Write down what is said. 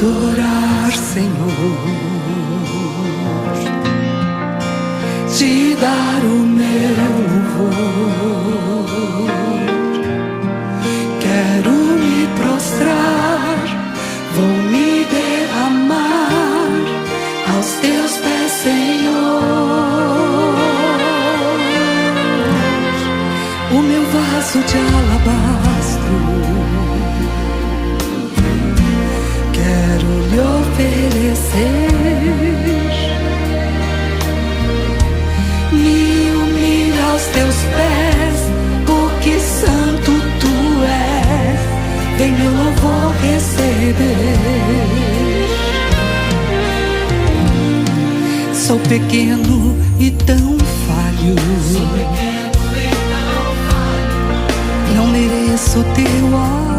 adorar, Senhor, te dar o meu louvor. Quero me prostrar, vou me derramar aos teus pés, Senhor. O meu vaso de alabastro quero lhe oferecer. Me humilho aos teus pés, porque santo tu és. Vem meu louvor receber. Sou pequeno e tão falho, não mereço teu amor.